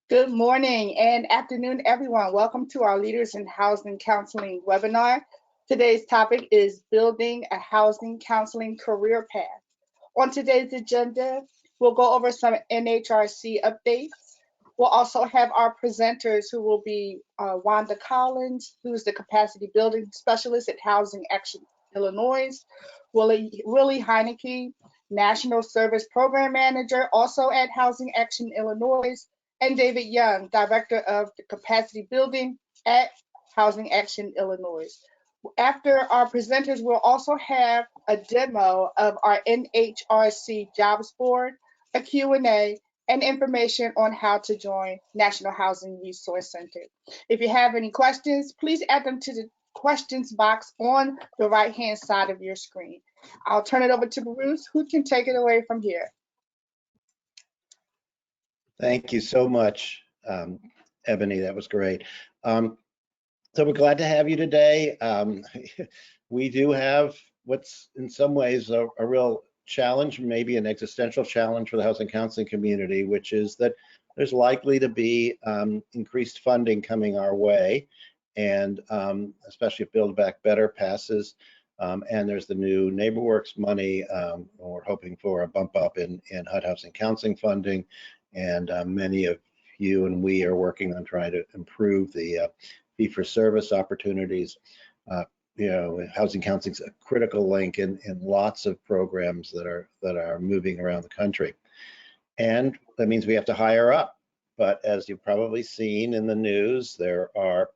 Good morning and afternoon, everyone. Welcome to our Leaders in Housing Counseling webinar. Today's topic is building a housing counseling career path. On today's agenda, we'll go over some NHRC updates. We'll also have our presenters who will be Wanda Collins, who's the Capacity Building Specialist at Housing Action Illinois, Willie Heineke, National Service Program Manager, also at Housing Action Illinois, and David Young, Director of the Capacity Building at Housing Action Illinois. After our presenters, we'll also have a demo of our NHRC jobs board, a Q&A, and information on how to join National Housing Resource Center. If you have any questions, please add them to the questions box on the right-hand side of your screen. I'll turn it over to Bruce, who can take it away from here. Thank you so much, Ebony. That was great. So we're glad to have you today. We do have what's in some ways a real challenge, maybe an existential challenge for the housing counseling community, which is that there's likely to be increased funding coming our way, and especially if Build Back Better passes, and there's the new NeighborWorks money. We're hoping for a bump up in HUD housing counseling funding, and many of you and we are working on trying to improve the fee-for-service opportunities. Housing counseling is a critical link in lots of programs that are moving around the country, and that means we have to hire up. But as you've probably seen in the news, there are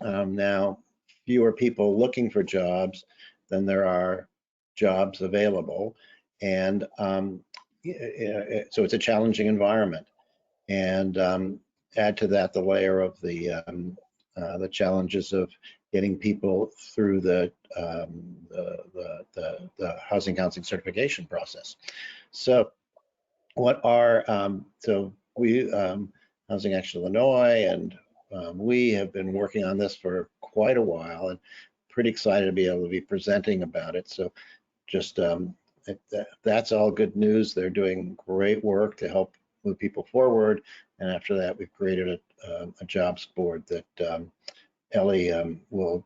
now fewer people looking for jobs than there are jobs available, and so it's a challenging environment. And add to that the layer of the challenges of getting people through the housing counseling certification process. So what are so we Housing Action Illinois and we have been working on this for quite a while, and pretty excited to be able to be presenting about it. So just that's all good news. They're doing great work to help move people forward, and after that we've created a jobs board that Ellie will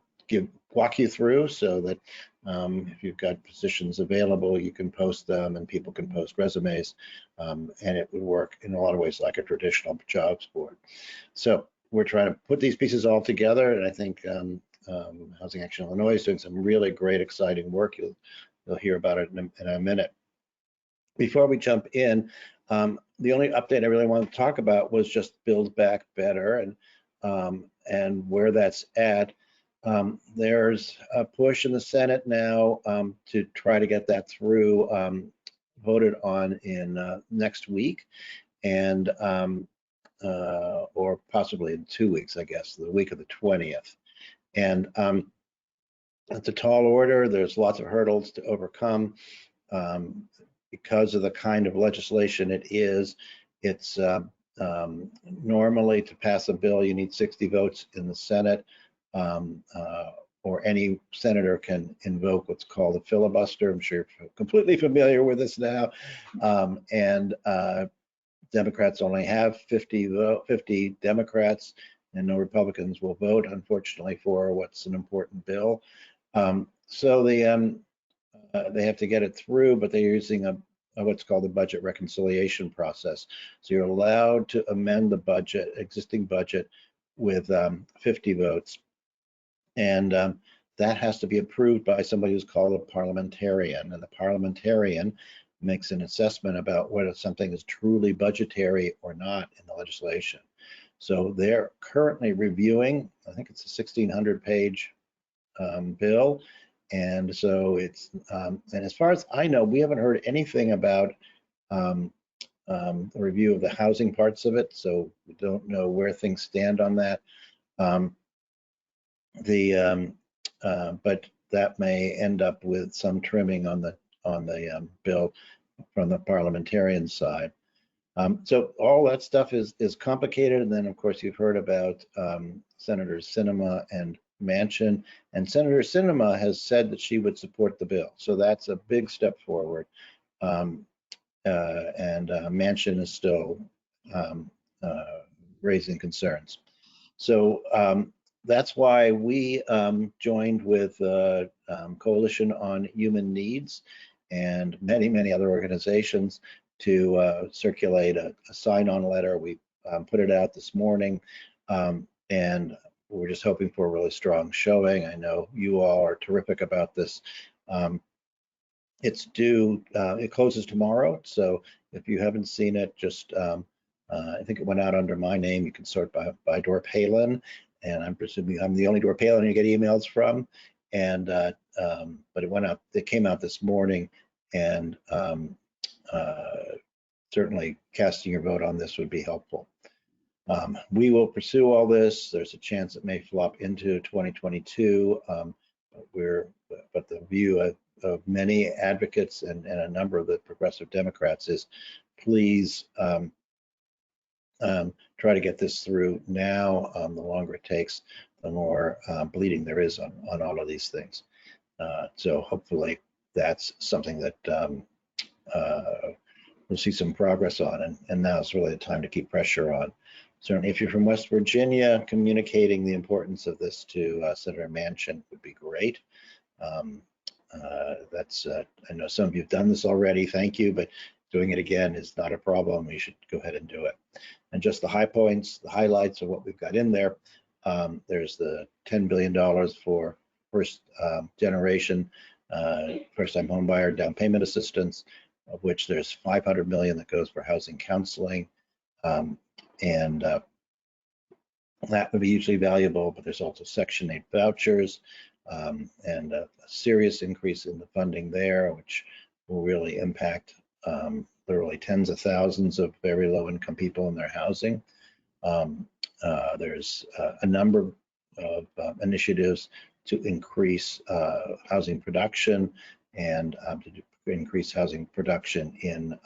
walk you through, so that if you've got positions available, you can post them and people can post resumes, and it would work in a lot of ways like a traditional jobs board. So we're trying to put these pieces all together, and I think Housing Action Illinois is doing some really great, exciting work. You'll hear about it in a minute. Before we jump in, the only update I really want to talk about was just Build Back Better and where that's at. There's a push in the Senate now to try to get that through, voted on in next week, and or possibly in 2 weeks, I guess, the week of the 20th. And it's a tall order. There's lots of hurdles to overcome. Because of the kind of legislation it is, it's normally to pass a bill, you need 60 votes in the Senate, or any senator can invoke what's called a filibuster. I'm sure you're completely familiar with this now. And Democrats only have 50 Democrats, and no Republicans will vote, unfortunately, for what's an important bill. So they have to get it through, but they're using what's called the budget reconciliation process. So you're allowed to amend the budget, existing budget, with 50 votes, and that has to be approved by somebody who's called a parliamentarian, and the parliamentarian makes an assessment about whether something is truly budgetary or not in the legislation. So they're currently reviewing, I think it's a 1,600-page bill. And so it's, and as far as I know, we haven't heard anything about the review of the housing parts of it, so we don't know where things stand on that. But that may end up with some trimming on the bill from the parliamentarian side. So all that stuff is complicated, and then of course you've heard about Senators Sinema and Manchin, and Senator Sinema has said that she would support the bill, so that's a big step forward. And Manchin is still raising concerns. So that's why we joined with Coalition on Human Needs and many other organizations to circulate a sign-on letter. We put it out this morning, and we're just hoping for a really strong showing. I know you all are terrific about this. It's due, it closes tomorrow, so if you haven't seen it, just I think it went out under my name. You can sort by Dor Palin, and I'm presuming I'm the only Dor Palin you get emails from. And but it went out. It came out this morning, and certainly casting your vote on this would be helpful. We will pursue all this. There's a chance it may flop into 2022. But the view of many advocates and a number of the progressive Democrats is, please try to get this through now. The longer it takes, the more bleeding there is on all of these things. So hopefully that's something that we'll see some progress on, and now is really the time to keep pressure on. Certainly, if you're from West Virginia, communicating the importance of this to Senator Manchin would be great. I know some of you have done this already, thank you, but doing it again is not a problem. You should go ahead and do it. And just the high points, the highlights of what we've got in there. There's the $10 billion for first generation, first-time homebuyer down payment assistance, of which there's $500 million that goes for housing counseling. And that would be hugely valuable, but there's also Section 8 vouchers and a serious increase in the funding there, which will really impact literally tens of thousands of very low-income people in their housing. There's a number of initiatives to increase housing production and to increase housing production in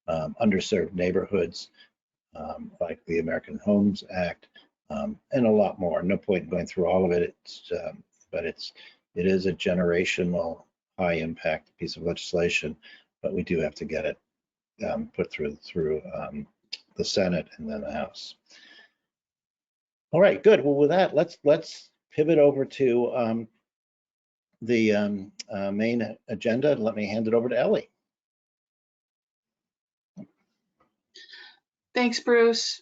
underserved neighborhoods, like the American Homes Act, and a lot more. No point in going through all of it. But it is a generational, high impact piece of legislation. But we do have to get it put through the Senate and then the House. All right, good. Well, with that, let's pivot over to the main agenda, and let me hand it over to Ellie. Thanks, Bruce.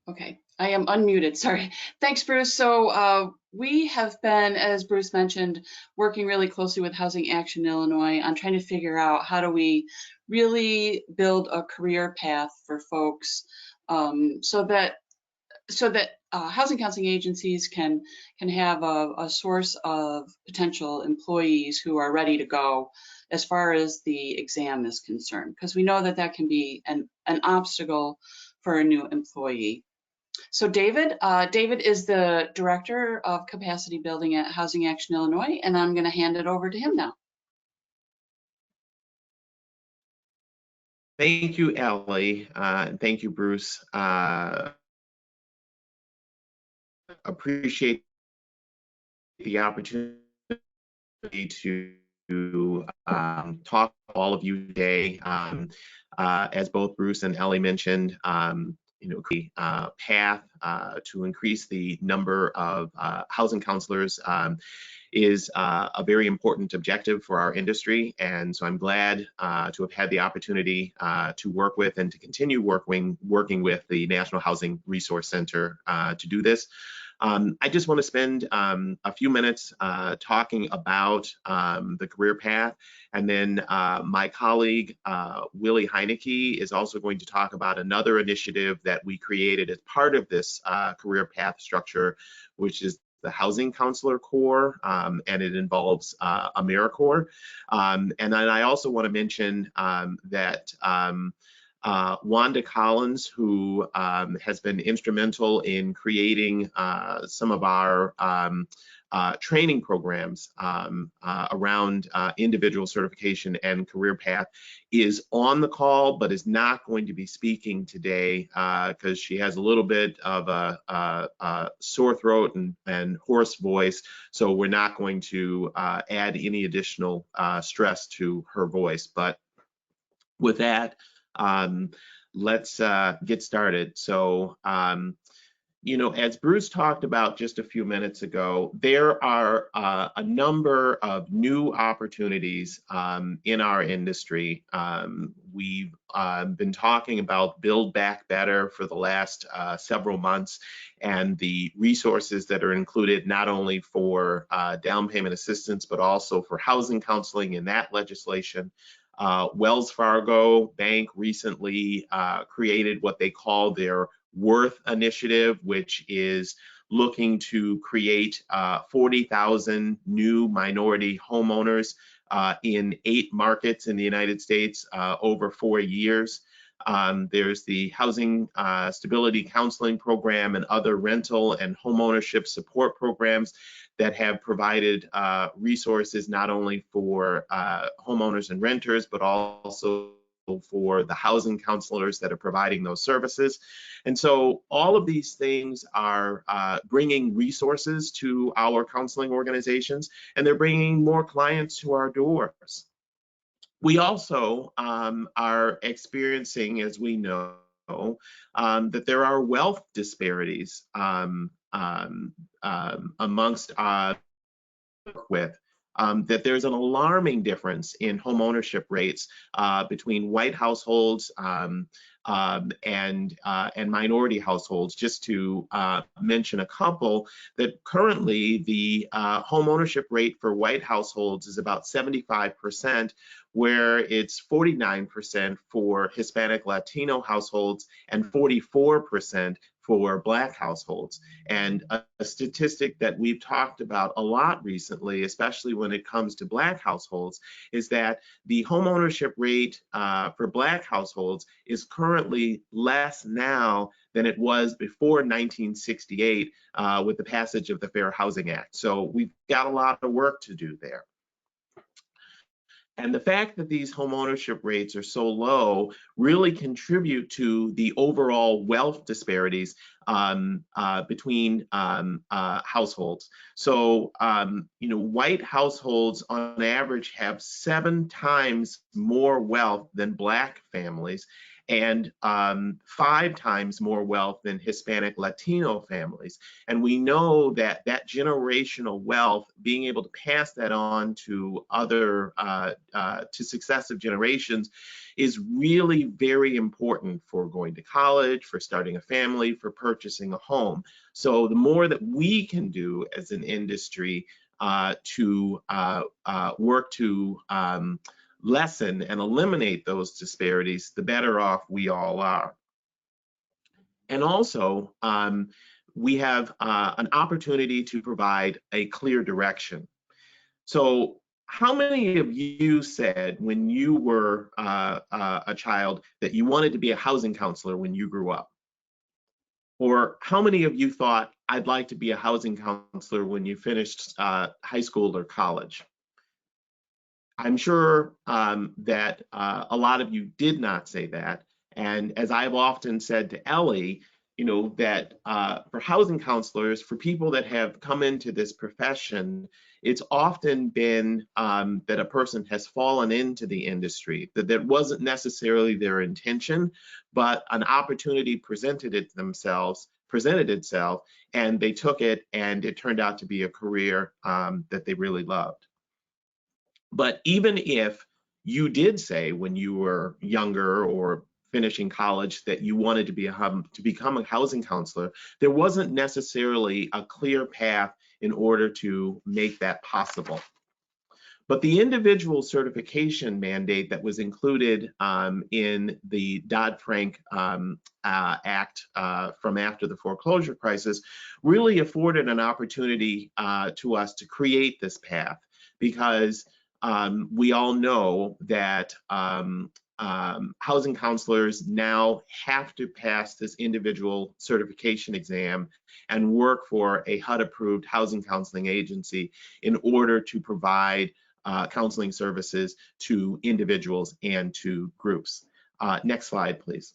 Okay, I am unmuted, sorry. Thanks, Bruce. So we have been, as Bruce mentioned, working really closely with Housing Action Illinois on trying to figure out how do we really build a career path for folks so that housing counseling agencies can have a source of potential employees who are ready to go as far as the exam is concerned, because we know that can be an obstacle for a new employee. So David is the Director of Capacity Building at Housing Action Illinois, and I'm going to hand it over to him now. Thank you, Ellie. Thank you, Bruce. Appreciate the opportunity to talk to all of you today. As both Bruce and Ellie mentioned, the path to increase the number of housing counselors is a very important objective for our industry. And so I'm glad to have had the opportunity to work with and to continue working with the National Housing Resource Center to do this. I just want to spend a few minutes talking about the career path, and then my colleague Willie Heineke is also going to talk about another initiative that we created as part of this career path structure, which is the Housing Counselor Corps, and it involves AmeriCorps. And then I also want to mention that Wanda Collins, who has been instrumental in creating some of our training programs around individual certification and career path, is on the call, but is not going to be speaking today because she has a little bit of a sore throat and hoarse voice. So we're not going to add any additional stress to her voice. But with that, let's get started. So, you know, as Bruce talked about just a few minutes ago, there are a number of new opportunities in our industry. We've been talking about Build Back Better for the last several months, and the resources that are included not only for down payment assistance, but also for housing counseling in that legislation. Wells Fargo Bank recently created what they call their Worth Initiative, which is looking to create 40,000 new minority homeowners in 8 markets in the United States over 4 years. There's the Housing Stability Counseling Program and other rental and homeownership support programs that have provided resources not only for homeowners and renters, but also for the housing counselors that are providing those services. And so all of these things are bringing resources to our counseling organizations, and they're bringing more clients to our doors. We also are experiencing, as we know, that there are wealth disparities amongst with. That there's an alarming difference in home ownership rates between white households and minority households. Just to mention a couple, that currently the home ownership rate for white households is about 75%, where it's 49% for Hispanic Latino households and 44% for Black households. And a statistic that we've talked about a lot recently, especially when it comes to Black households, is that the home ownership rate for Black households is currently less now than it was before 1968 with the passage of the Fair Housing Act. So we've got a lot of work to do there. And the fact that these home ownership rates are so low really contribute to the overall wealth disparities between households. So, you know, white households on average have 7 times more wealth than Black families, and 5 times more wealth than Hispanic Latino families. And we know that that generational wealth, being able to pass that on to other, to successive generations, is really very important for going to college, for starting a family, for purchasing a home. So the more that we can do as an industry to work to lessen and eliminate those disparities, the better off we all are. And also, we have an opportunity to provide a clear direction. So how many of you said when you were a child that you wanted to be a housing counselor when you grew up? Or how many of you thought, I'd like to be a housing counselor when you finished high school or college? I'm sure that a lot of you did not say that. And as I've often said to Ellie, you know, that for housing counselors, for people that have come into this profession, it's often been that a person has fallen into the industry, that wasn't necessarily their intention, but an opportunity presented itself, and they took it, and it turned out to be a career that they really loved. But even if you did say when you were younger or finishing college that you wanted to become a housing counselor, there wasn't necessarily a clear path in order to make that possible. But the individual certification mandate that was included in the Dodd-Frank Act from after the foreclosure crisis really afforded an opportunity to us to create this path, because we all know that housing counselors now have to pass this individual certification exam and work for a HUD-approved housing counseling agency in order to provide counseling services to individuals and to groups. Next slide, please.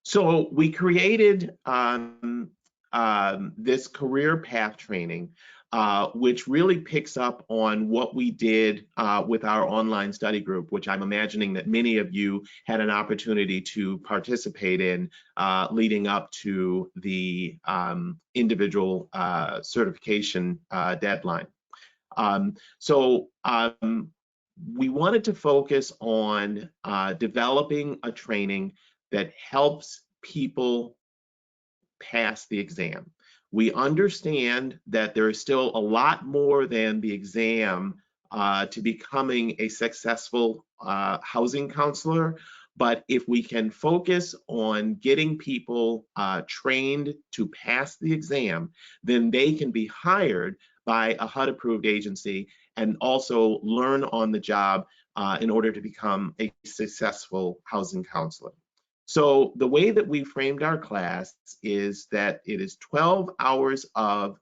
So we created this career path training which really picks up on what we did with our online study group, which I'm imagining that many of you had an opportunity to participate in leading up to the individual certification deadline. We wanted to focus on developing a training that helps people pass the exam. We understand that there is still a lot more than the exam to becoming a successful housing counselor, but if we can focus on getting people trained to pass the exam, then they can be hired by a HUD-approved agency and also learn on the job in order to become a successful housing counselor. So the way that we framed our class is that it is 12 hours of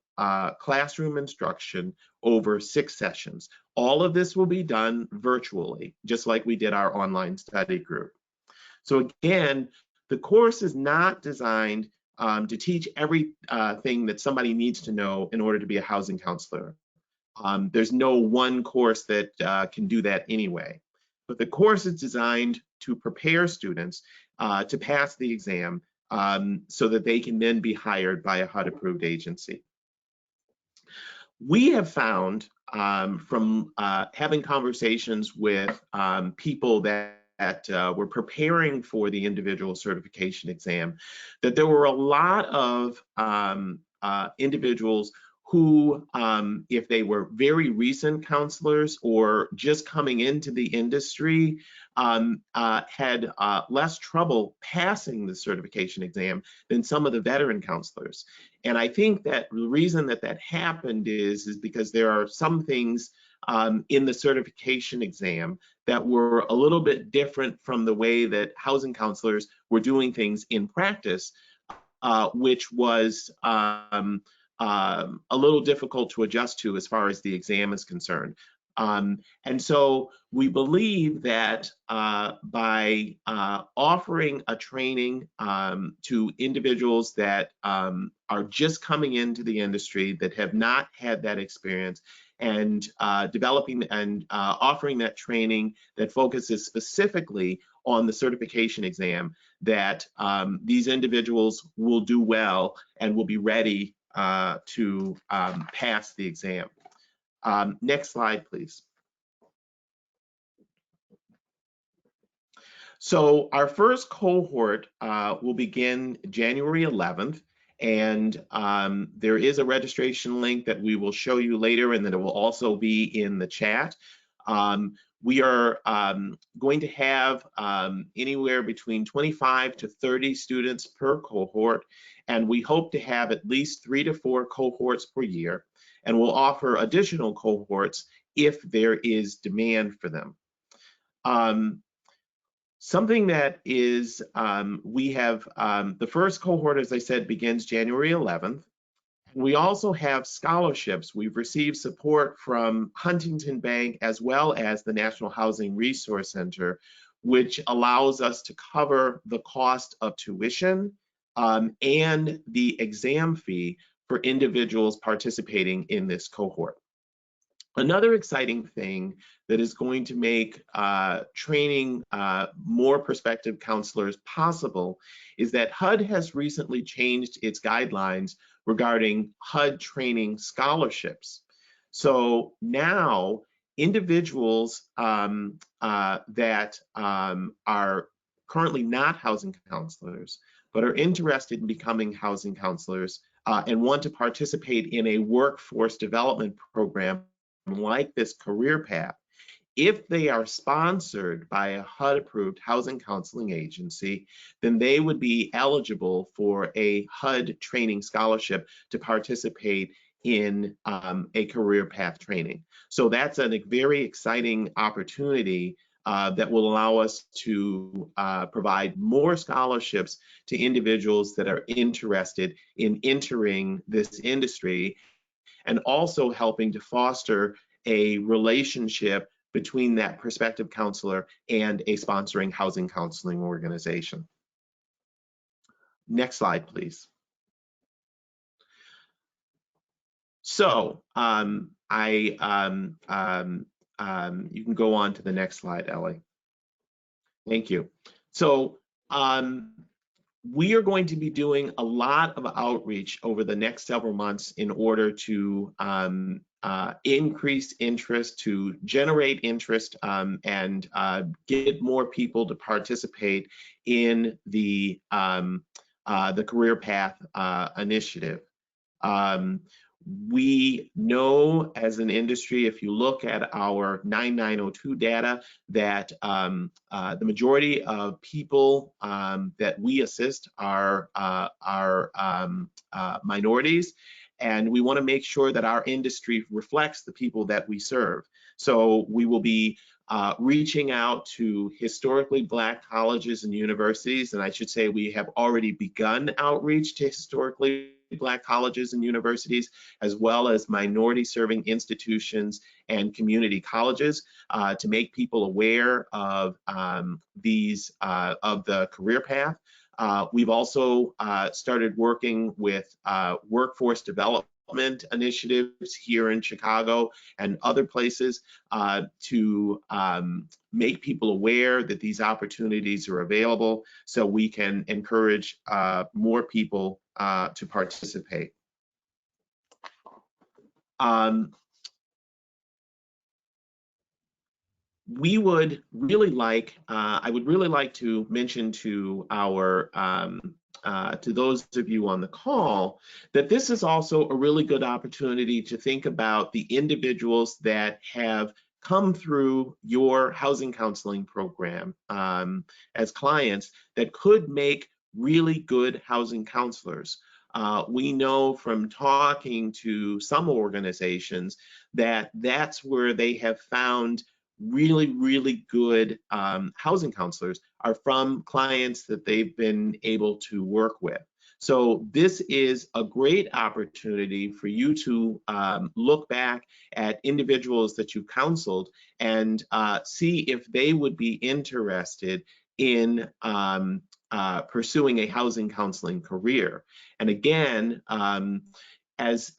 classroom instruction over 6 sessions. All of this will be done virtually, just like we did our online study group. So again, the course is not designed to teach everything that somebody needs to know in order to be a housing counselor. There's no one course that can do that anyway. But the course is designed to prepare students to pass the exam so that they can then be hired by a HUD-approved agency. We have found from having conversations with people that were preparing for the individual certification exam that there were a lot of individuals who, if they were very recent counselors or just coming into the industry, had less trouble passing the certification exam than some of the veteran counselors. And I think that the reason that that happened is because there are some things in the certification exam that were a little bit different from the way that housing counselors were doing things in practice, which was a little difficult to adjust to as far as the exam is concerned. And so we believe that by offering a training to individuals that are just coming into the industry, that have not had that experience, and developing and offering that training that focuses specifically on the certification exam, that these individuals will do well and will be ready to pass the exam. Next slide, please. So our first cohort will begin January 11th, and there is a registration link that we will show you later, and that it will also be in the chat. We are going to have anywhere between 25 to 30 students per cohort, and we hope to have at least 3 to 4 cohorts per year, and we'll offer additional cohorts if there is demand for them. Something that is, we have, the first cohort, as I said, begins January 11th. We also have scholarships. We've received support from Huntington Bank as well as the National Housing Resource Center, which allows us to cover the cost of tuition and the exam fee for individuals participating in this cohort. Another exciting thing that is going to make training more prospective counselors possible is that HUD has recently changed its guidelines regarding HUD training scholarships. So now individuals that are currently not housing counselors but are interested in becoming housing counselors and want to participate in a workforce development program like this career path, if they are sponsored by a HUD-approved housing counseling agency, then they would be eligible for a HUD training scholarship to participate in a career path training. So that's a very exciting opportunity that will allow us to provide more scholarships to individuals that are interested in entering this industry, and also helping to foster a relationship between that prospective counselor and a sponsoring housing counseling organization. Next slide, please. So you can go on to the next slide, Ellie. Thank you. So we are going to be doing a lot of outreach over the next several months in order to increase interest, to generate interest, and get more people to participate in the Career Path initiative. We know as an industry, if you look at our 9902 data, that the majority of people that we assist are minorities, and we want to make sure that our industry reflects the people that we serve. So we will be reaching out to historically Black colleges and universities, and I should say we have already begun outreach to historically Black colleges and universities, as well as minority serving institutions and community colleges, to make people aware of these of the career path. We've also started working with workforce development initiatives here in Chicago and other places to make people aware that these opportunities are available, so we can encourage more people to participate. We would really like, I would really like to mention to our to those of you on the call that this is also a really good opportunity to think about the individuals that have come through your housing counseling program as clients that could make really good housing counselors. We know from talking to some organizations that that's where they have found really good housing counselors are from clients that they've been able to work with. So this is a great opportunity for you to look back at individuals that you counseled and see if they would be interested in pursuing a housing counseling career. And again, as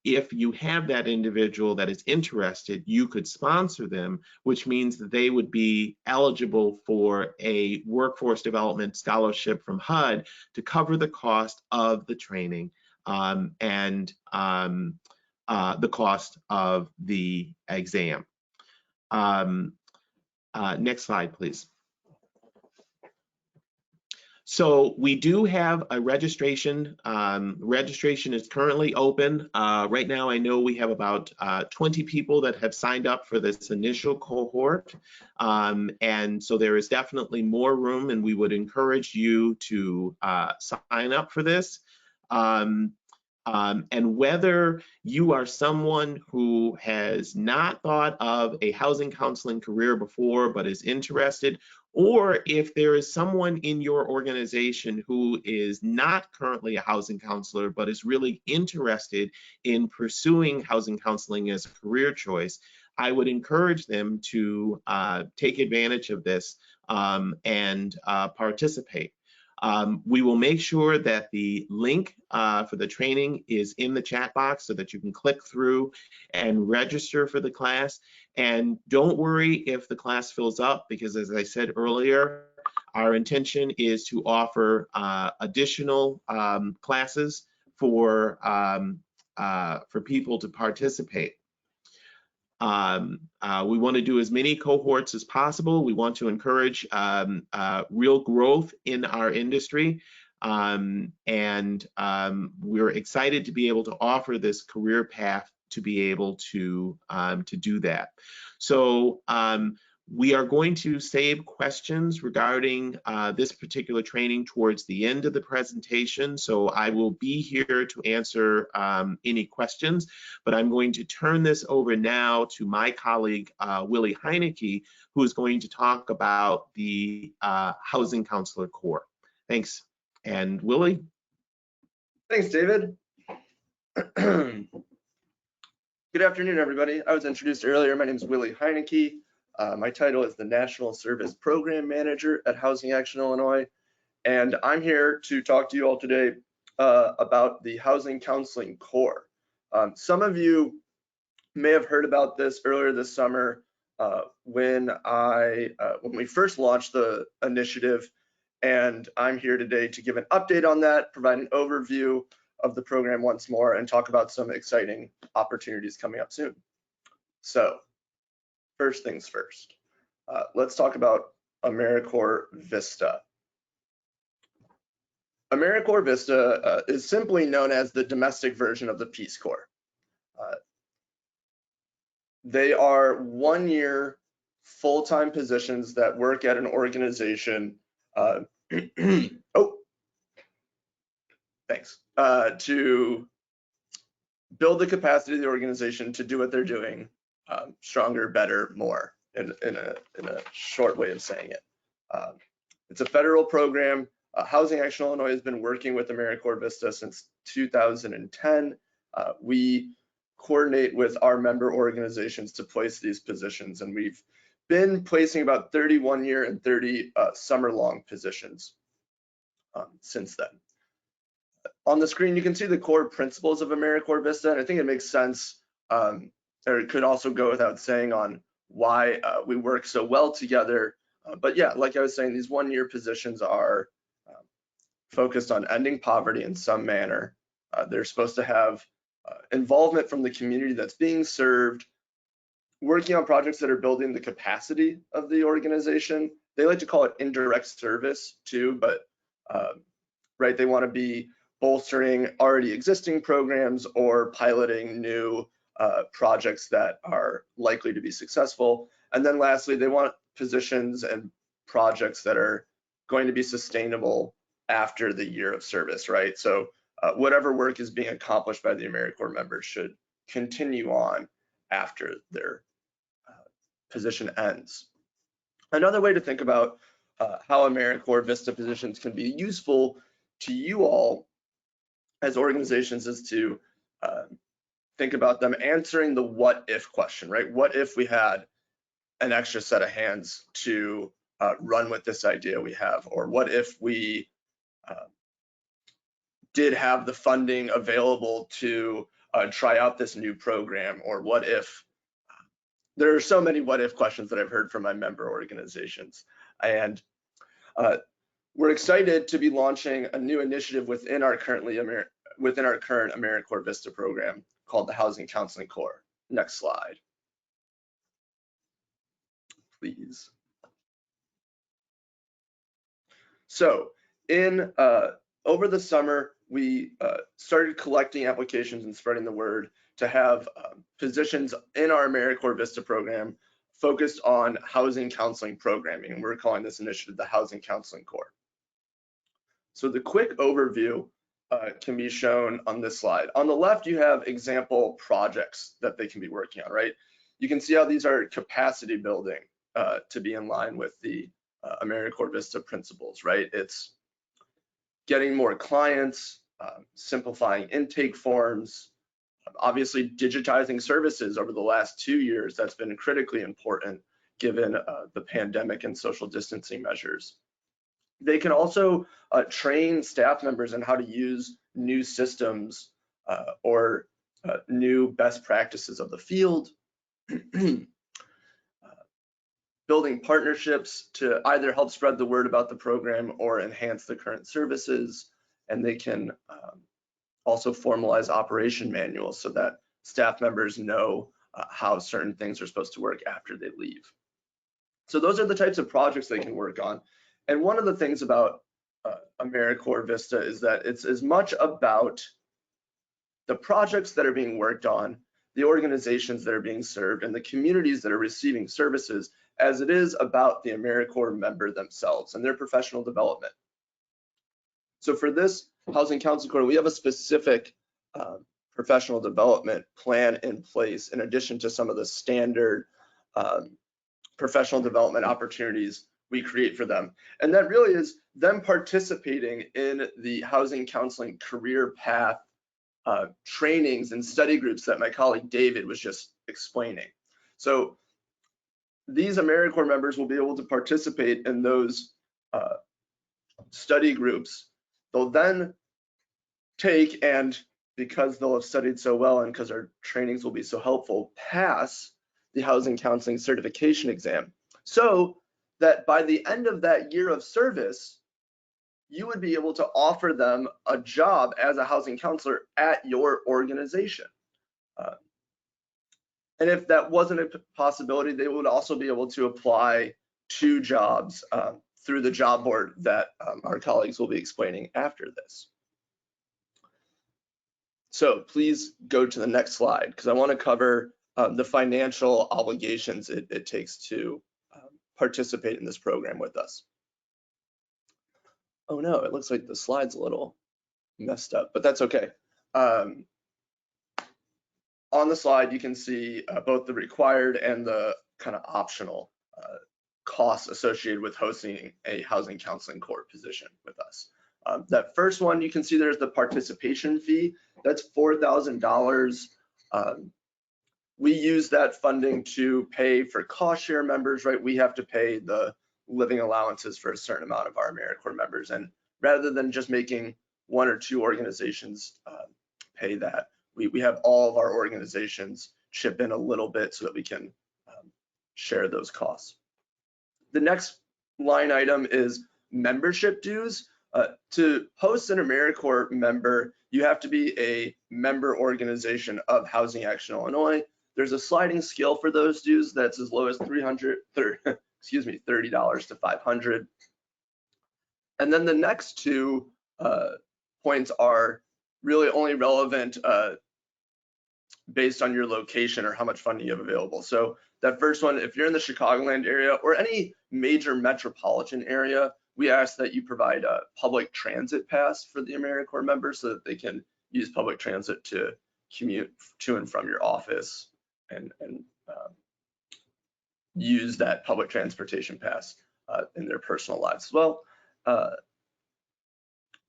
if you have that individual that is interested, you could sponsor them, which means that they would be eligible for a workforce development scholarship from HUD to cover the cost of the training and the cost of the exam. Next slide, please. So we do have a registration. Registration is currently open. Right now, I know we have about 20 people that have signed up for this initial cohort. And so there is definitely more room, and we would encourage you to sign up for this. And whether you are someone who has not thought of a housing counseling career before but is interested, or if there is someone in your organization who is not currently a housing counselor but is really interested in pursuing housing counseling as a career choice, I would encourage them to take advantage of this and participate. We will make sure that the link for the training is in the chat box so that you can click through and register for the class. And don't worry if the class fills up, because as I said earlier, our intention is to offer additional classes for people to participate. We want to do as many cohorts as possible. We want to encourage real growth in our industry. And we're excited to be able to offer this career path to be able to do that. So we are going to save questions regarding this particular training towards the end of the presentation. So I will be here to answer any questions, but I'm going to turn this over now to my colleague, Willie Heineke, who is going to talk about the Housing Counselor Corps. Thanks. And Willie? Thanks, David. Good afternoon, everybody. I was introduced earlier. My name is Willie Heineke. My title is the National Service Program Manager at Housing Action Illinois, and I'm here to talk to you all today about the Housing Counseling Corps. Some of you may have heard about this earlier this summer when we first launched the initiative, and I'm here today to give an update on that, provide an overview of the program once more, and talk about some exciting opportunities coming up soon. So first things first, let's talk about AmeriCorps VISTA. AmeriCorps VISTA is simply known as the domestic version of the Peace Corps. They are one-year full-time positions that work at an organization oh, thanks, to build the capacity of the organization to do what they're doing stronger, better, more, in a short way of saying it. It's a federal program. Housing Action Illinois has been working with AmeriCorps VISTA since 2010. We coordinate with our member organizations to place these positions, and we've been placing about 30 one-year and 30 summer-long positions since then. On the screen, you can see the core principles of AmeriCorps VISTA, and I think it makes sense, or it could also go without saying, on why we work so well together. But yeah, like I was saying, these one-year positions are focused on ending poverty in some manner. They're supposed to have involvement from the community that's being served, working on projects that are building the capacity of the organization. They like to call it indirect service too, but right, they want to be bolstering already existing programs or piloting new projects that are likely to be successful. And then lastly, they want positions and projects that are going to be sustainable after the year of service, right? So whatever work is being accomplished by the AmeriCorps members should continue on after their position ends. Another way to think about how AmeriCorps VISTA positions can be useful to you all as organizations is to think about them answering the what if question, right? What if we had an extra set of hands to run with this idea we have? Or what if we did have the funding available to try out this new program? Or what if, there are so many what if questions that I've heard from my member organizations. And we're excited to be launching a new initiative within our current AmeriCorps VISTA program called the Housing Counseling Corps. Next slide, please. So over the summer, we started collecting applications and spreading the word to have positions in our AmeriCorps VISTA program focused on housing counseling programming. And we're calling this initiative the Housing Counseling Corps. So the quick overview can be shown on this slide. On the left, you have example projects that they can be working on, right? You can see how these are capacity building to be in line with the AmeriCorps VISTA principles, right? It's getting more clients, simplifying intake forms, obviously digitizing services over the last 2 years. That's been critically important given the pandemic and social distancing measures. They can also train staff members on how to use new systems or new best practices of the field. Building partnerships to either help spread the word about the program or enhance the current services. And they can also formalize operation manuals so that staff members know how certain things are supposed to work after they leave. So those are the types of projects they can work on. And one of the things about AmeriCorps VISTA is that it's as much about the projects that are being worked on, the organizations that are being served, and the communities that are receiving services as it is about the AmeriCorps member themselves and their professional development. So for this Housing Counseling Corps, we have a specific professional development plan in place in addition to some of the standard professional development opportunities we create for them. And that really is them participating in the housing counseling career path trainings and study groups that my colleague David was just explaining. So these AmeriCorps members will be able to participate in those study groups. They'll then take and because they'll have studied so well and because our trainings will be so helpful, pass the housing counseling certification exam, so that by the end of that year of service, you would be able to offer them a job as a housing counselor at your organization. And if that wasn't a possibility, they would also be able to apply to jobs through the job board that our colleagues will be explaining after this. So please go to the next slide, because I want to cover the financial obligations it takes to participate in this program with us. Oh no, it looks like the slide's a little messed up, but that's okay. On the slide, you can see both the required and the kind of optional costs associated with hosting a housing counseling core position with us. That first one, you can see there's the participation fee. That's $4,000. We use that funding to pay for cost share members, right? We have to pay the living allowances for a certain amount of our AmeriCorps members. And rather than just making one or two organizations pay that, we have all of our organizations chip in a little bit so that we can share those costs. The next line item is membership dues. To host an AmeriCorps member, you have to be a member organization of Housing Action Illinois. There's a sliding scale for those dues that's as low as $30 to $500. And then the next two points are really only relevant based on your location or how much funding you have available. So that first one, if you're in the Chicagoland area or any major metropolitan area, we ask that you provide a public transit pass for the AmeriCorps members so that they can use public transit to commute to and from your office and use that public transportation pass in their personal lives as well.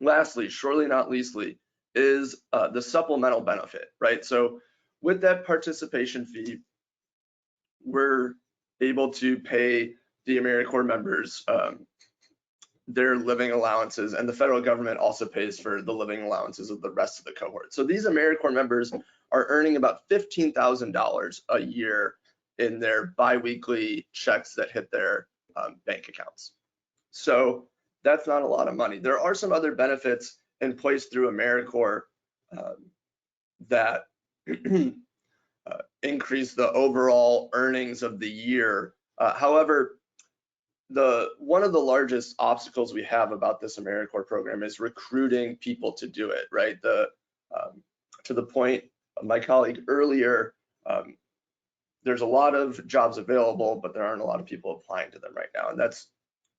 Lastly, surely not leastly, is the supplemental benefit, right? So with that participation fee, we're able to pay the AmeriCorps members their living allowances, and the federal government also pays for the living allowances of the rest of the cohort. So these AmeriCorps members are earning about $15,000 a year in their biweekly checks that hit their bank accounts. So that's not a lot of money. There are some other benefits in place through AmeriCorps that increase the overall earnings of the year. However, one of the largest obstacles we have about this AmeriCorps program is recruiting people to do it, right? To the point of my colleague earlier, there's a lot of jobs available, but there aren't a lot of people applying to them right now. And that's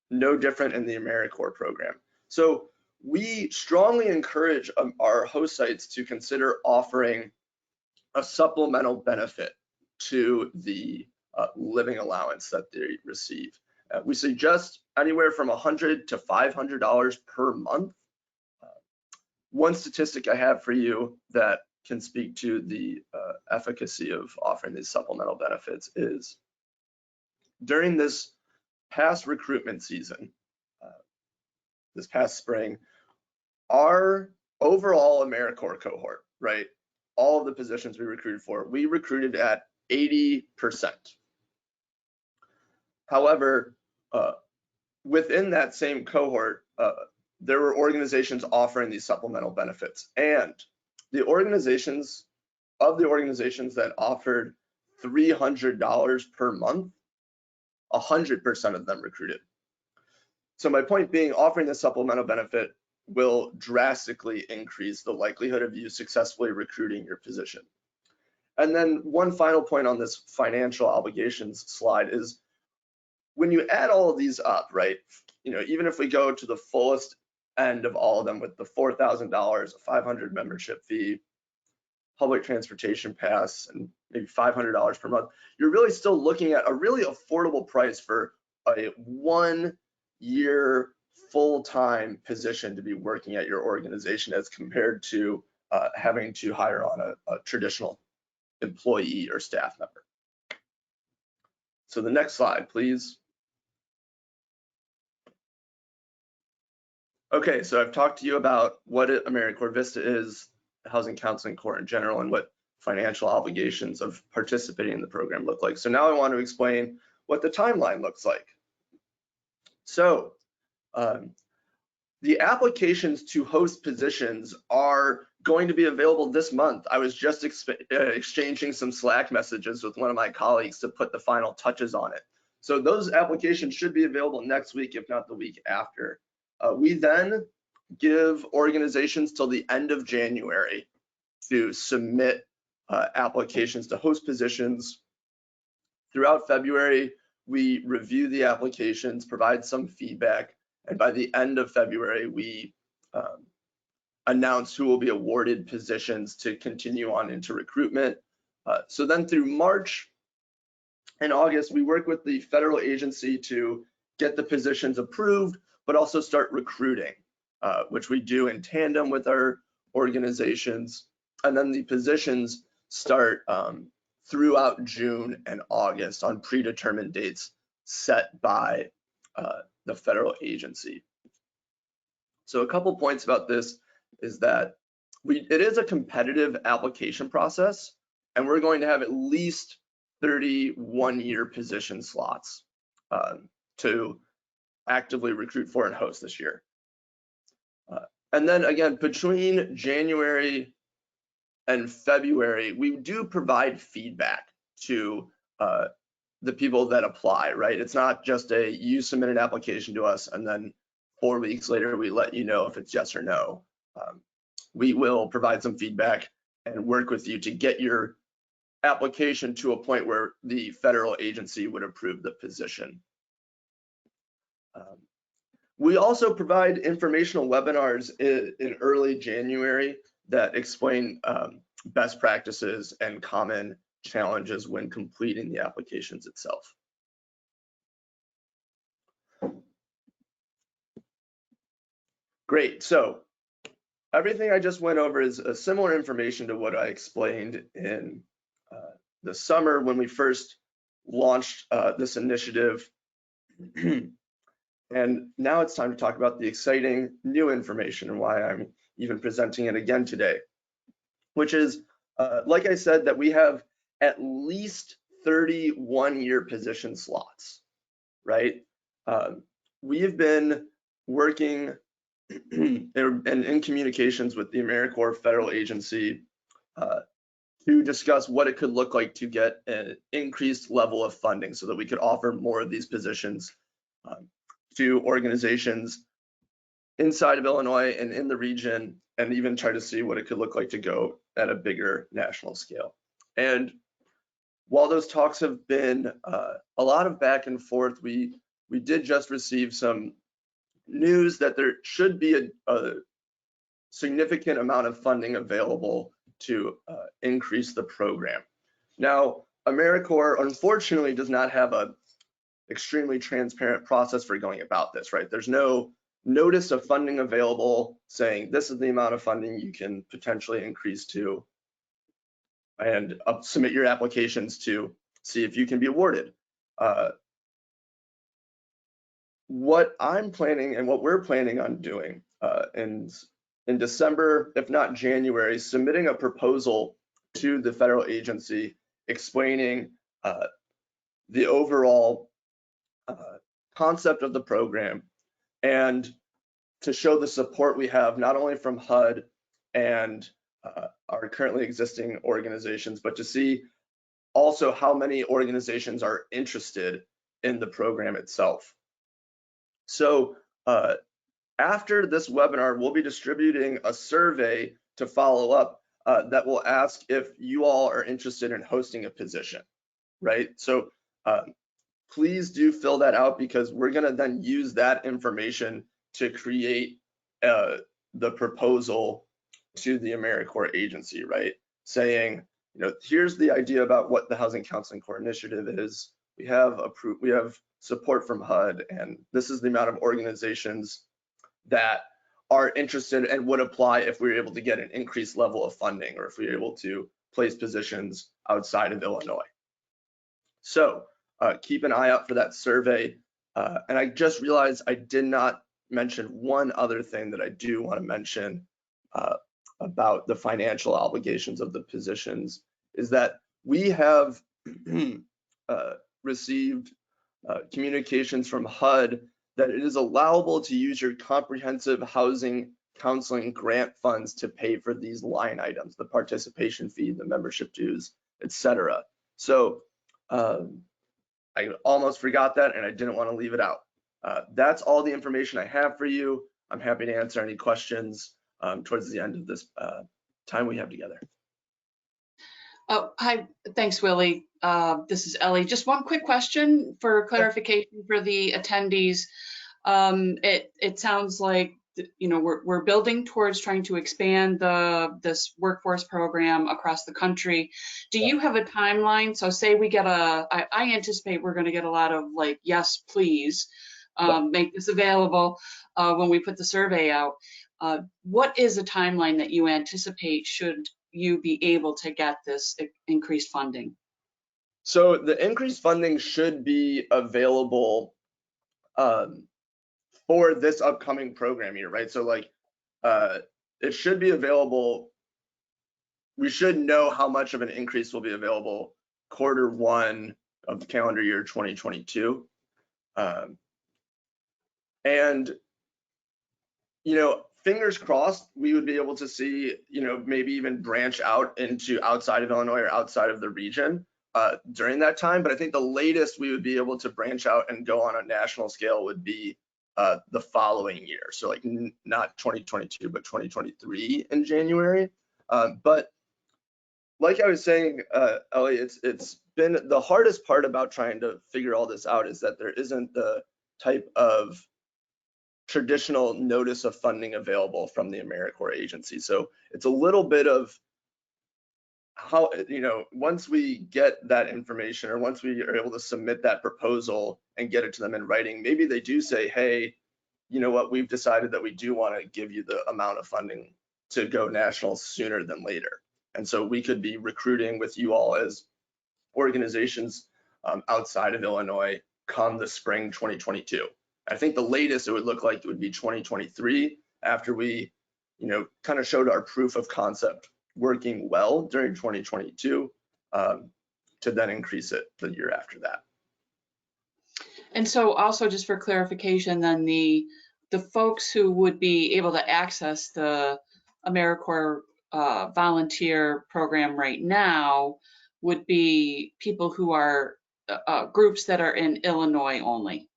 no different in the AmeriCorps program. So we strongly encourage our host sites to consider offering a supplemental benefit to the living allowance that they receive. We suggest anywhere from $100 to $500 per month. One statistic I have for you that can speak to the efficacy of offering these supplemental benefits is during this past recruitment season, this past spring, our overall AmeriCorps cohort, right, all of the positions we recruited for, we recruited at 80%. However, within that same cohort, there were organizations offering these supplemental benefits, and the organizations that offered $300 per month, 100% of them recruited. So my point being, offering the supplemental benefit will drastically increase the likelihood of you successfully recruiting your position. And then one final point on this financial obligations slide is when you add all of these up, right? You know, even if we go to the fullest end of all of them with the $4,000, a $500 membership fee, public transportation pass, and maybe $500 per month, you're really still looking at a really affordable price for a 1 year full-time position to be working at your organization as compared to having to hire on a traditional employee or staff member. So the next slide, please. Okay, so I've talked to you about what AmeriCorps VISTA is Housing Counseling Corps in general and what financial obligations of participating in the program look like. So now I want to explain what the timeline looks like. So the applications to host positions are going to be available this month. I was just exchanging some Slack messages with one of my colleagues to put the final touches on it. So those applications should be available next week, if not the week after. We then give organizations till the end of January to submit applications to host positions. Throughout February, we review the applications, provide some feedback, and by the end of February, we announce who will be awarded positions to continue on into recruitment. So then through March and August, we work with the federal agency to get the positions approved, but also start recruiting, which we do in tandem with our organizations. And then the positions start throughout June and August on predetermined dates set by the federal agency. So a couple points about this is that it is a competitive application process, and we're going to have at least 30 one-year position slots to actively recruit for and host this year. And then again, between January and February, we do provide feedback to the people that apply, right? It's not just you submit an application to us and then 4 weeks later we let you know if it's yes or no. We will provide some feedback and work with you to get your application to a point where the federal agency would approve the position. We also provide informational webinars in early January that explain best practices and common challenges when completing the applications itself. Great, so everything I just went over is a similar information to what I explained in the summer when we first launched this initiative. And now it's time to talk about the exciting new information and why I'm even presenting it again today, which is, like I said, that we have at least 30 one-year position slots, right? We have been working and in communications with the AmeriCorps federal agency to discuss what it could look like to get an increased level of funding so that we could offer more of these positions to organizations inside of Illinois and in the region, and even try to see what it could look like to go at a bigger national scale. And while those talks have been a lot of back and forth, we did just receive some news that there should be a significant amount of funding available to increase the program. Now, AmeriCorps unfortunately does not have a extremely transparent process for going about this, right? There's no notice of funding available saying this is the amount of funding you can potentially increase to, and submit your applications to see if you can be awarded. What I'm planning and what we're planning on doing in December, if not January, submitting a proposal to the federal agency explaining the overall concept of the program, and to show the support we have not only from HUD and our currently existing organizations, but to see also how many organizations are interested in the program itself. So after this webinar, we'll be distributing a survey to follow up that will ask if you all are interested in hosting a position, right? So please do fill that out, because we're gonna then use that information to create the proposal to the AmeriCorps agency, right? Saying, you know, here's the idea about what the Housing Counseling Corps initiative is. We have support from HUD, and this is the amount of organizations that are interested and would apply if we were able to get an increased level of funding, or if we were able to place positions outside of Illinois. So keep an eye out for that survey. And I just realized I did not mention one other thing that I do want to mention about the financial obligations of the positions is that we have received communications from HUD that it is allowable to use your comprehensive housing counseling grant funds to pay for these line items, the participation fee, the membership dues, etc. So I almost forgot that and I didn't want to leave it out. That's all the information I have for you. I'm happy to answer any questions towards the end of this time we have together. Oh, hi, thanks, Willie. This is Ellie. Just one quick question for clarification for the attendees. It sounds like, you know, we're building towards trying to expand this workforce program across the country. Do you have a timeline? So say we get I anticipate we're going to get a lot of like, yes, please, make this available when we put the survey out. What is a timeline that you anticipate should you be able to get this increased funding? So the increased funding should be available for this upcoming program year, right? So like it should be available. We should know how much of an increase will be available Q1 of the calendar year 2022. And, you know, fingers crossed, we would be able to see, you know, maybe even branch out into outside of Illinois or outside of the region during that time. But I think the latest we would be able to branch out and go on a national scale would be the following year. So like not 2022, but 2023 in January. But like I was saying, Ellie, it's been the hardest part about trying to figure all this out is that there isn't the type of traditional notice of funding available from the AmeriCorps agency. So it's a little bit of how, you know, once we get that information or once we are able to submit that proposal and get it to them in writing, maybe they do say, hey, you know what, we've decided that we do want to give you the amount of funding to go national sooner than later. And so we could be recruiting with you all as organizations outside of Illinois come the spring 2022. I think the latest it would look like it would be 2023 after we, you know, kind of showed our proof of concept working well during 2022 to then increase it the year after that. And so also just for clarification, then the folks who would be able to access the AmeriCorps volunteer program right now would be people who are groups that are in Illinois only.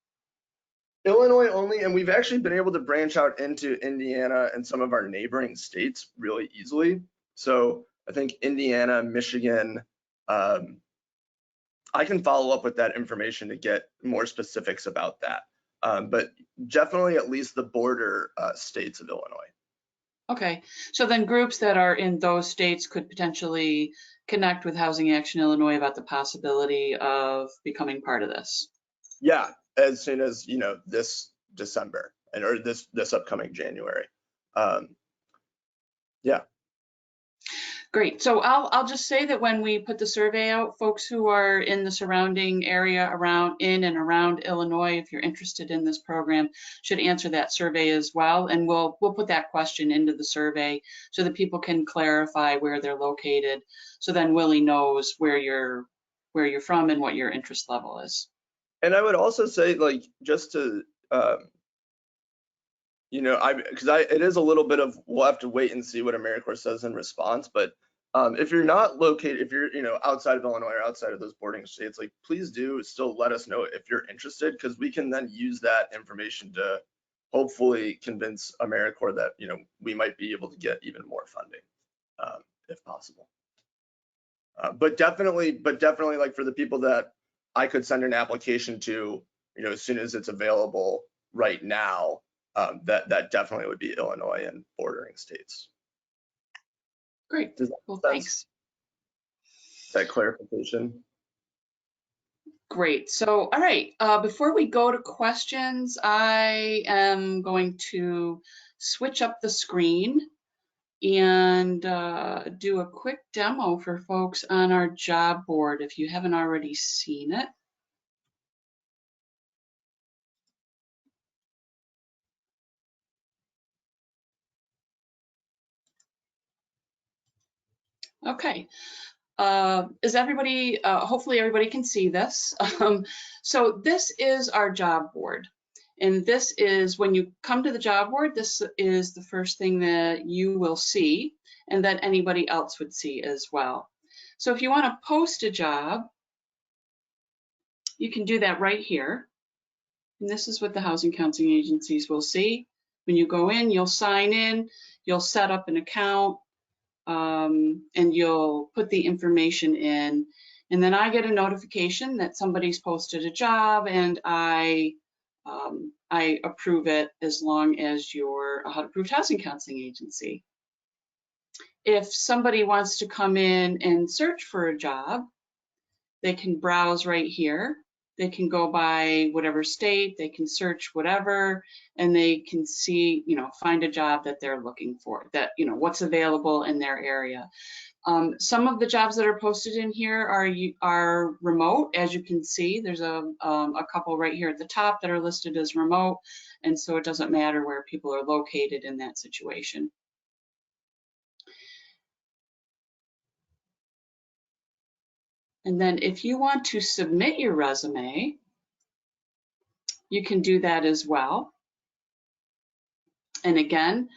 Illinois only, and we've actually been able to branch out into Indiana and some of our neighboring states really easily. So I think Indiana, Michigan, I can follow up with that information to get more specifics about that. But definitely at least the border states of Illinois. Okay, so then groups that are in those states could potentially connect with Housing Action Illinois about the possibility of becoming part of this. Yeah, as soon as, you know, this December and or this upcoming January. Yeah. Great. So I'll just say that when we put the survey out, folks who are in the surrounding area in and around Illinois, if you're interested in this program, should answer that survey as well. And we'll put that question into the survey so that people can clarify where they're located. So then Willie knows where you're from and what your interest level is. And I would also say, like, just to you know, it is a little bit of, we'll have to wait and see what AmeriCorps says in response. But if you're not located, if you're, you know, outside of Illinois or outside of those bordering states, like, please do still let us know if you're interested, because we can then use that information to hopefully convince AmeriCorps that, you know, we might be able to get even more funding if possible. But definitely like for the people that I could send an application to, you know, as soon as it's available right now, that definitely would be Illinois and bordering states. Great. Does that Well, make thanks. sense? That clarification. Great. So, all right, before we go to questions, I am going to switch up the screen and do a quick demo for folks on our job board if you haven't already seen it. Okay. Is everybody, hopefully everybody can see this. So this is our job board. And this is when you come to the job board, this is the first thing that you will see and that anybody else would see as well. So if you want to post a job, you can do that right here. And this is what the housing counseling agencies will see. When you go in, you'll sign in, you'll set up an account, and you'll put the information in. And then I get a notification that somebody's posted a job, and I approve it as long as you're a HUD-approved housing counseling agency. If somebody wants to come in and search for a job, they can browse right here. They can go by whatever state, they can search whatever, and they can see, find a job that they're looking for, that, what's available in their area. Some of the jobs that are posted in here are remote. As you can see, there's a couple right here at the top that are listed as remote, and so it doesn't matter where people are located in that situation. And then if you want to submit your resume, you can do that as well. And again,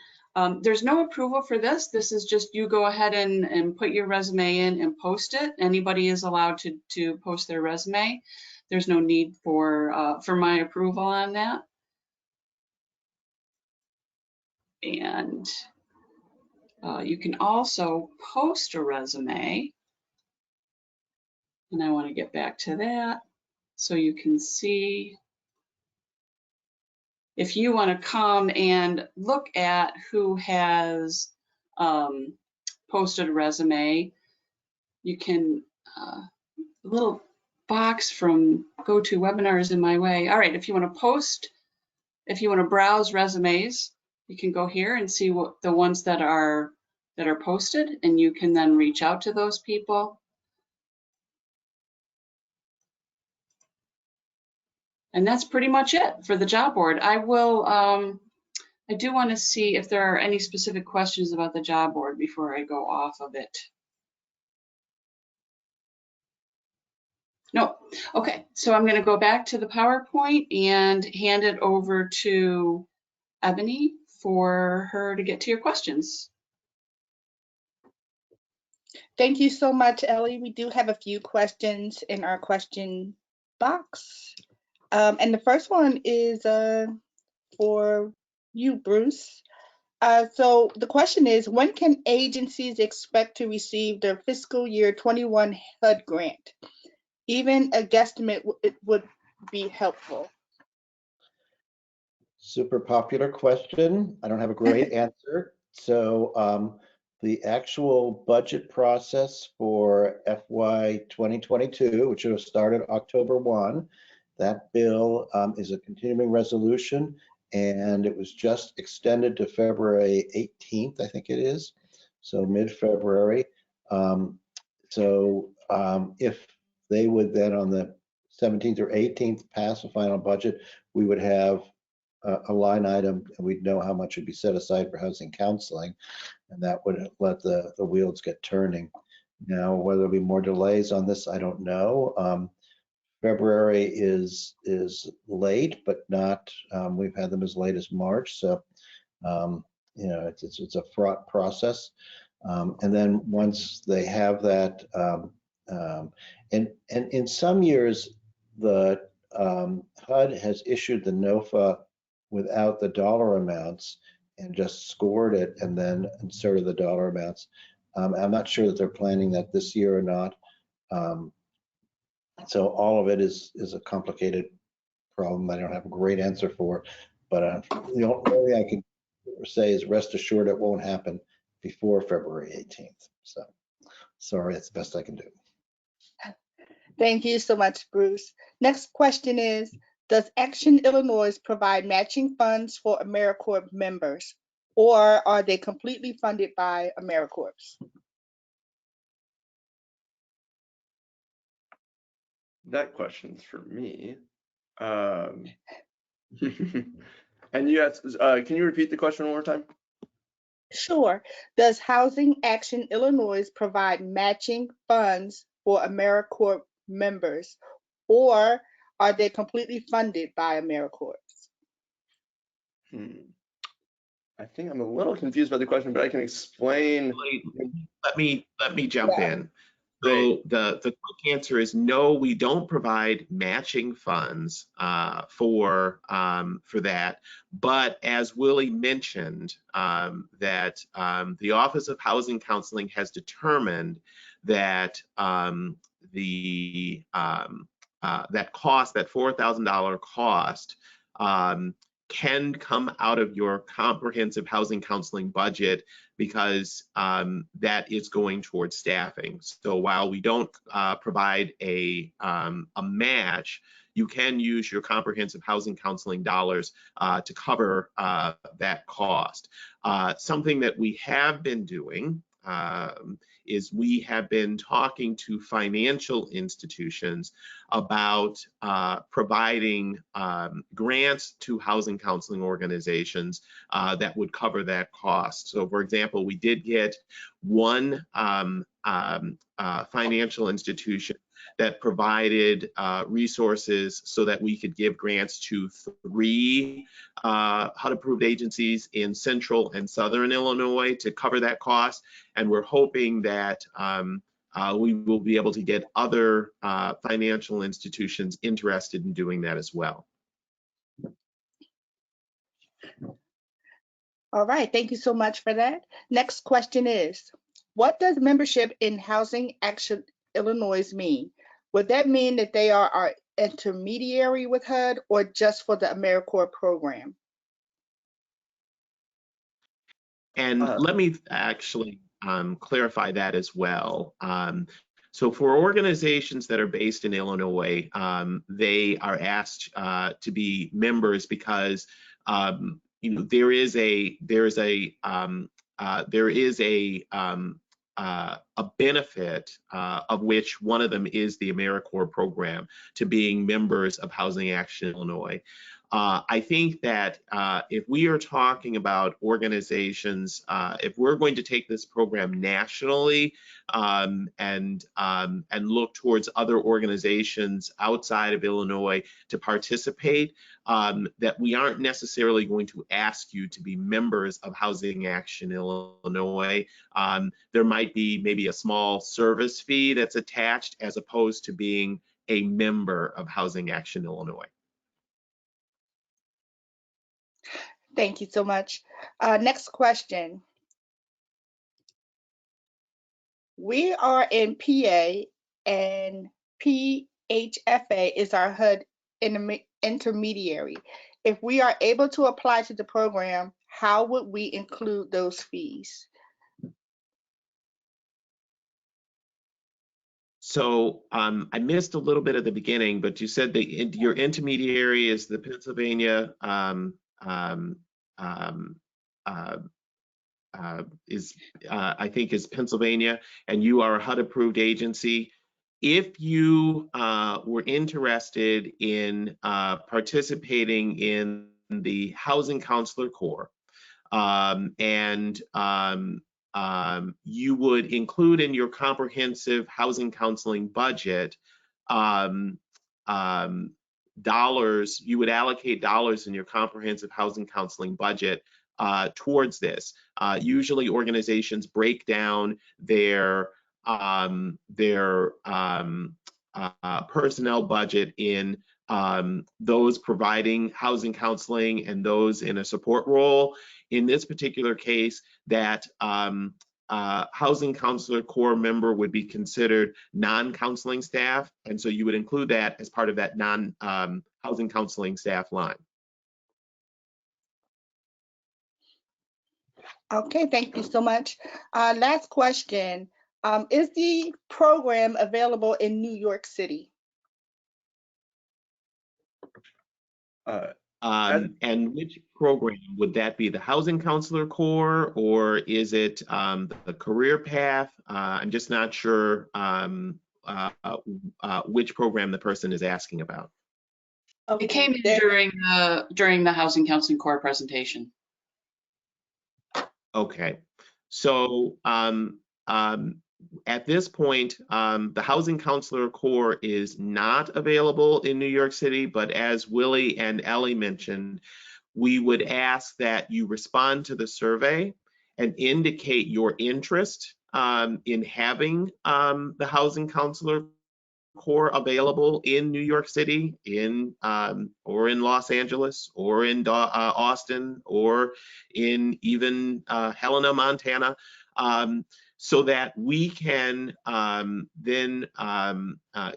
there's no approval for this. This is just you go ahead and put your resume in and post it. Anybody is allowed to post their resume. There's no need for my approval on that. And you can also post a resume. And I want to get back to that so you can see. If you want to come and look at who has posted a resume, you can, a little box from GoToWebinar is in my way. All right, if you want to post, if you want to browse resumes, you can go here and see what the ones that are posted, and you can then reach out to those people. And that's pretty much it for the job board. I will, I do want to see if there are any specific questions about the job board before I go off of it. No. Okay, so I'm going to go back to the PowerPoint and hand it over to Ebony for her to get to your questions. Thank you so much, Ellie. We do have a few questions in our question box. And the first one is for you, Bruce. So the question is, when can agencies expect to receive their fiscal year 21 HUD grant? Even a guesstimate would be helpful. Super popular question. I don't have a great answer. So the actual budget process for FY 2022, which will start October 1, that bill is a continuing resolution, and it was just extended to February 18th, I think it is, so mid-February. If they would then on the 17th or 18th pass a final budget, we would have a line item, and we'd know how much would be set aside for housing counseling, and that would let the wheels get turning. Now, whether there'll be more delays on this, I don't know. February is late, but not. We've had them as late as March, so it's a fraught process. And then once they have that, and in some years, the HUD has issued the NOFA without the dollar amounts and just scored it and then inserted the dollar amounts. I'm not sure that they're planning that this year or not. So all of it is a complicated problem I don't have a great answer for, but the only thing I can say is rest assured it won't happen before February 18th. So sorry, that's the best I can do. Thank you so much, Bruce. Next question is, does Action Illinois provide matching funds for AmeriCorps members, or are they completely funded by AmeriCorps? That question's for me. And you asked, can you repeat the question one more time? Sure. Does Housing Action Illinois provide matching funds for AmeriCorps members, or are they completely funded by AmeriCorps? I think I'm a little confused by the question, but I can explain. Let me jump Yeah. in. So the quick answer is no, we don't provide matching funds for that. But as Willie mentioned, that the Office of Housing Counseling has determined that that cost, that $4,000 cost, can come out of your comprehensive housing counseling budget because that is going towards staffing. So while we don't provide a match, you can use your comprehensive housing counseling dollars to cover that cost. Something that we have been doing is we have been talking to financial institutions about providing grants to housing counseling organizations that would cover that cost. So for example, we did get one financial institution that provided resources so that we could give grants to 3 HUD-approved agencies in central and southern Illinois to cover that cost. And we're hoping that we will be able to get other financial institutions interested in doing that as well. All right, thank you so much for that. Next question is, what does membership in Housing Action Illinois mean? Would that mean that they are our intermediary with HUD or just for the AmeriCorps program? And let me actually clarify that as well. So for organizations that are based in Illinois, they are asked to be members because there is a benefit of which one of them is the AmeriCorps program to being members of Housing Action Illinois. I think that if we are talking about organizations, if we're going to take this program nationally and look towards other organizations outside of Illinois to participate, that we aren't necessarily going to ask you to be members of Housing Action Illinois. There might be maybe a small service fee that's attached as opposed to being a member of Housing Action Illinois. Thank you so much. Next question. We are in PA and PHFA is our HUD intermediary. If we are able to apply to the program, how would we include those fees? So I missed a little bit at the beginning, but you said that your intermediary is the Pennsylvania I think is Pennsylvania, and you are a HUD-approved agency. If you were interested in participating in the Housing Counselor Corps, you would include in your comprehensive housing counseling budget dollars, you would allocate dollars in your comprehensive housing counseling budget towards this. Usually organizations break down their personnel budget in those providing housing counseling and those in a support role. In this particular case, that Housing Counselor Corps member would be considered non-counseling staff, and so you would include that as part of that non-housing counseling staff line. Okay, thank you so much. Last question. Is the program available in New York City? And which program would that be? The Housing Counselor Corps, or is it the career path? I'm just not sure which program the person is asking about. Okay. It came in during the Housing Counseling Corps presentation. Okay, so at this point, the Housing Counselor Corps is not available in New York City, but as Willie and Ellie mentioned, we would ask that you respond to the survey and indicate your interest in having the Housing Counselor Corps available in New York City, or in Los Angeles, or in Austin, or in even Helena, Montana, so that we can then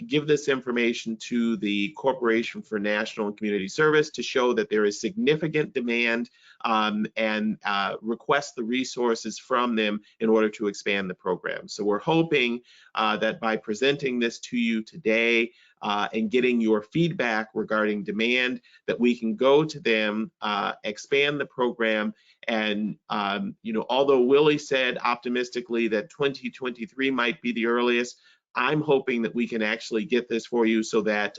give this information to the Corporation for National and Community Service to show that there is significant demand, and request the resources from them in order to expand the program. So we're hoping that by presenting this to you today and getting your feedback regarding demand, that we can go to them, expand the program, and although Willie said optimistically that 2023 might be the earliest, I'm hoping that we can actually get this for you so that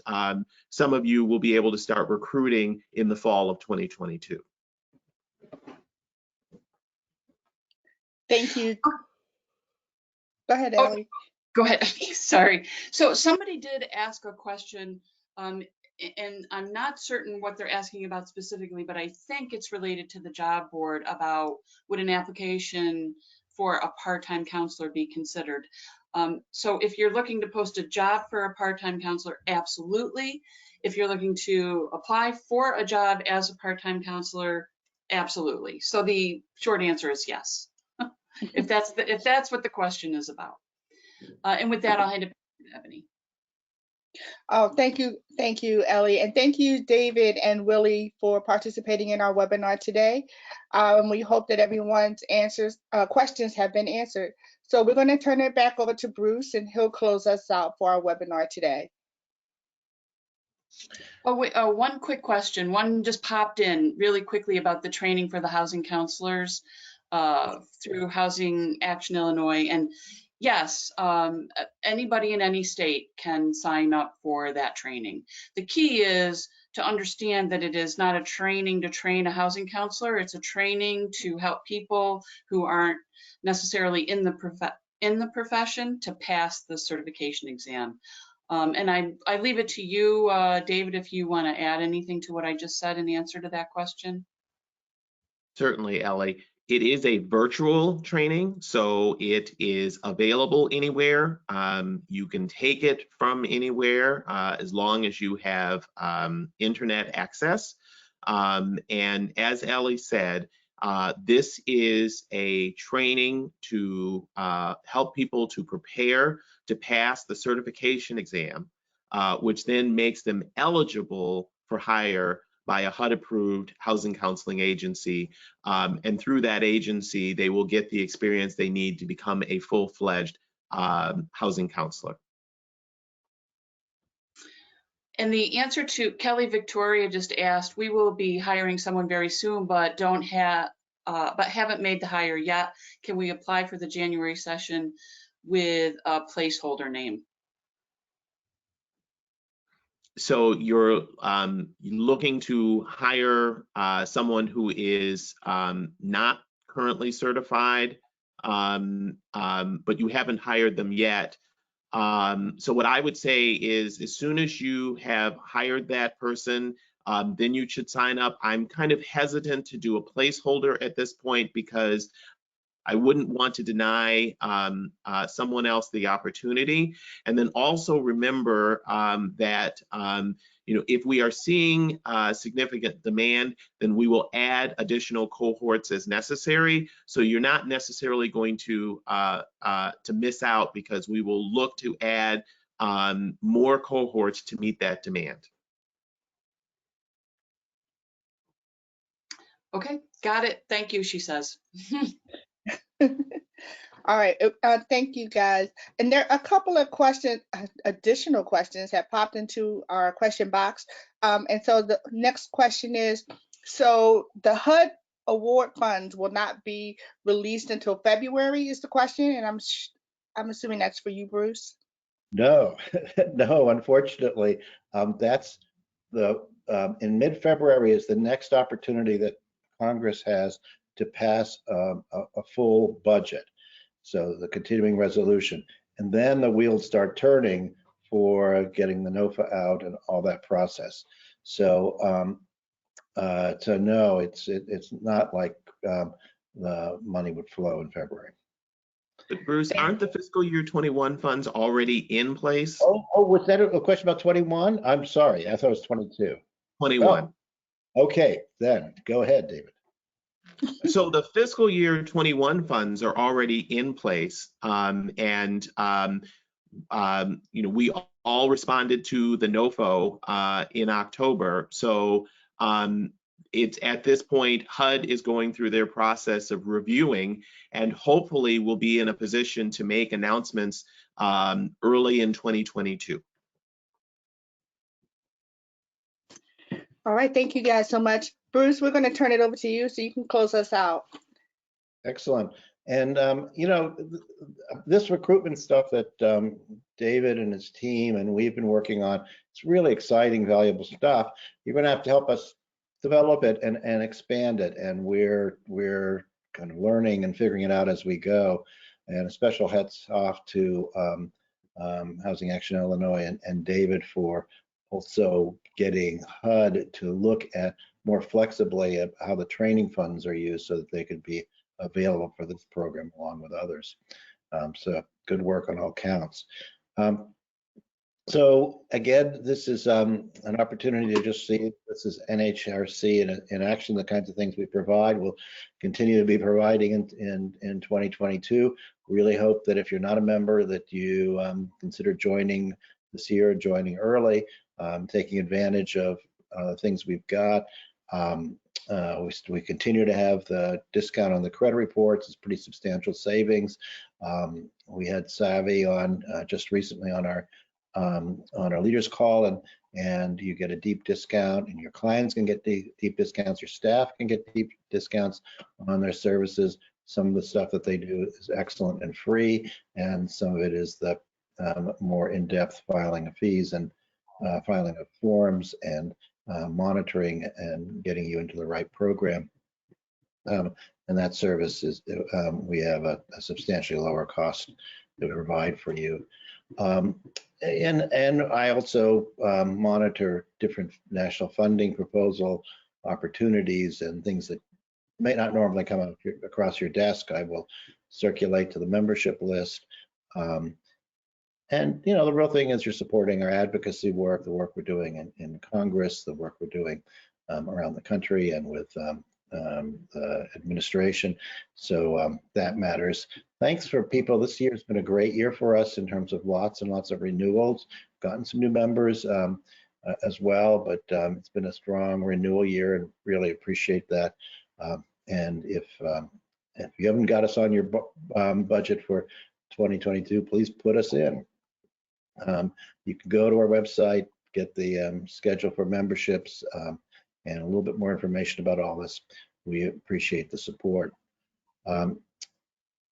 some of you will be able to start recruiting in the fall of 2022. Thank you. Go ahead, Ellie. Go ahead. Sorry. So somebody did ask a question, and I'm not certain what they're asking about specifically, but I think it's related to the job board about would an application for a part-time counselor be considered. So if you're looking to post a job for a part-time counselor, absolutely. If you're looking to apply for a job as a part-time counselor, absolutely. So the short answer is yes, if that's what the question is about. And with that, I'll hand it back to Ebony. Oh, thank you, Ellie, and thank you, David and Willie, for participating in our webinar today. We hope that everyone's questions have been answered. So we're going to turn it back over to Bruce, and he'll close us out for our webinar today. Oh, wait, one quick question. One just popped in really quickly about the training for the housing counselors through Housing Action Illinois. And yes, anybody in any state can sign up for that training. The key is to understand that it is not a training to train a housing counselor. It's a training to help people who aren't necessarily in the profession to pass the certification exam. And I leave it to you, David, if you want to add anything to what I just said in answer to that question. Certainly, Ellie. It is a virtual training, so it is available anywhere. You can take it from anywhere as long as you have internet access. And as Ellie said, this is a training to help people to prepare to pass the certification exam, which then makes them eligible for hire by a HUD-approved housing counseling agency. And through that agency, they will get the experience they need to become a full-fledged housing counselor. And the answer to Kelly Victoria just asked, we will be hiring someone very soon, but haven't made the hire yet. Can we apply for the January session with a placeholder name? So you're looking to hire someone who is not currently certified, but you haven't hired them yet. So what I would say is, as soon as you have hired that person, then you should sign up. I'm kind of hesitant to do a placeholder at this point because I wouldn't want to deny someone else the opportunity. And then also remember that if we are seeing significant demand, then we will add additional cohorts as necessary. So you're not necessarily going to miss out, because we will look to add more cohorts to meet that demand. Okay, got it. Thank you, she says. All right, thank you, guys. And there are a couple of additional questions that popped into our question box. And so the next question is, so the HUD award funds will not be released until February is the question, and I'm assuming that's for you, Bruce? No, no, unfortunately, that's in mid-February is the next opportunity that Congress has to pass a full budget. So the continuing resolution, and then the wheels start turning for getting the NOFA out and all that process. So no, it's not like the money would flow in February. But Bruce, aren't the fiscal year 21 funds already in place? Oh, was that a question about 21? I'm sorry, I thought it was 22. 21. Oh, okay, then go ahead, David. So the fiscal year 21 funds are already in place, we all responded to the NOFO in October. So it's at this point, HUD is going through their process of reviewing, and hopefully will be in a position to make announcements early in 2022. All right, thank you guys so much. Bruce, we're going to turn it over to you so you can close us out. Excellent. And, this recruitment stuff that David and his team and we've been working on, it's really exciting, valuable stuff. You're going to have to help us develop it and expand it. And we're kind of learning and figuring it out as we go. And a special hats off to Housing Action Illinois and David for also getting HUD to look at more flexibly at how the training funds are used so that they could be available for this program along with others. So good work on all counts. So again, this is an opportunity to just see this is NHRC in action, the kinds of things we provide. We'll continue to be providing in 2022. Really hope that if you're not a member that you consider joining this year, joining early, taking advantage of things we've got. We continue to have the discount on the credit reports. It's pretty substantial savings. We had Savvy on just recently on our leaders call, and you get a deep discount, and your clients can get deep discounts, your staff can get deep discounts on their services. Some of the stuff that they do is excellent and free, and some of it is the more in-depth filing of fees and filing of forms and monitoring and getting you into the right program. And that service is, we have a substantially lower cost to provide for you. And I also monitor different national funding proposal opportunities and things that may not normally come across your desk. I will circulate to the membership list. And the real thing is you're supporting our advocacy work, the work we're doing in Congress, the work we're doing around the country and with the administration. So that matters. Thanks for people. This year has been a great year for us in terms of lots and lots of renewals. Gotten some new members as well, but it's been a strong renewal year and really appreciate that. And if you haven't got us on your budget for 2022, please put us in. You can go to our website, get the schedule for memberships, and a little bit more information about all this. We appreciate the support.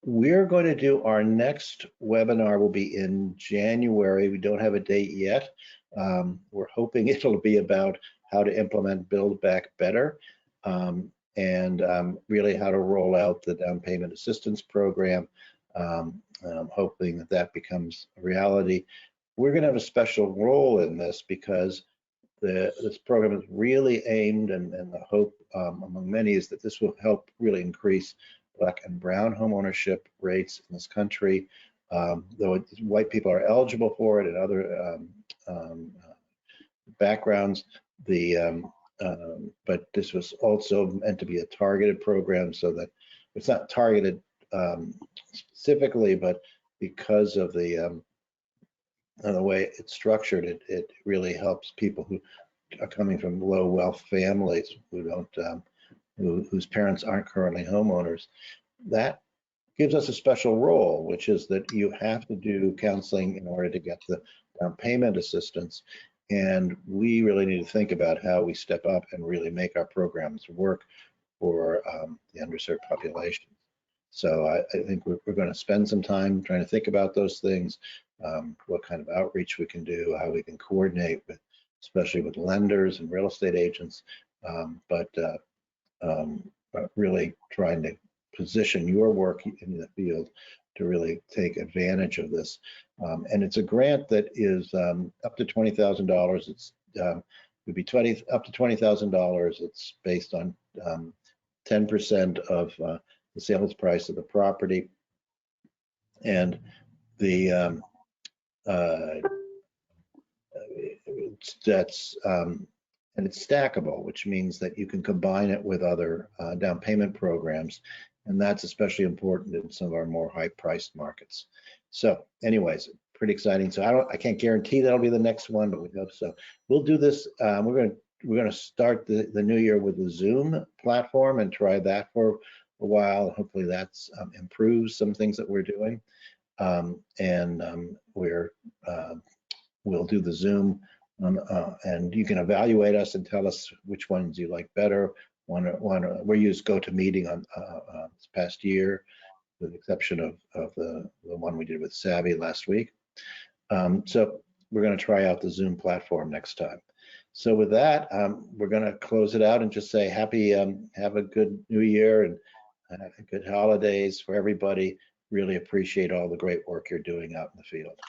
We're going to do our next webinar will be in January. We don't have a date yet. We're hoping it'll be about how to implement Build Back Better and really how to roll out the down payment assistance program. Hoping that that becomes a reality. We're going to have a special role in this because this program is really aimed, and the hope among many is that this will help really increase Black and brown home ownership rates in this country. Though white people are eligible for it and other backgrounds, but this was also meant to be a targeted program so that it's not targeted specifically, but because of the way it's structured, it really helps people who are coming from low wealth families who don't, whose parents aren't currently homeowners. That gives us a special role, which is that you have to do counseling in order to get the down payment assistance. And we really need to think about how we step up and really make our programs work for the underserved population. So I think we're going to spend some time trying to think about those things, what kind of outreach we can do, how we can coordinate with, especially with lenders and real estate agents. really trying to position your work in the field to really take advantage of this. And it's a grant that is up to $20,000. It's would be up to $20,000. It's based on 10% of the sales price of the property, and the and it's stackable, which means that you can combine it with other down payment programs, and that's especially important in some of our more high-priced markets. So, anyways, pretty exciting. So I can't guarantee that'll be the next one, but we hope so. We'll do this. We're going to start the new year with the Zoom platform and try that for a while. Hopefully, that's improves some things that we're doing, we'll do the Zoom. And you can evaluate us and tell us which ones you like better. We used GoToMeeting on this past year, with the exception of the one we did with Savvy last week. So we're going to try out the Zoom platform next time. So with that, we're going to close it out and just say have a good new year and good holidays for everybody. Really appreciate all the great work you're doing out in the field.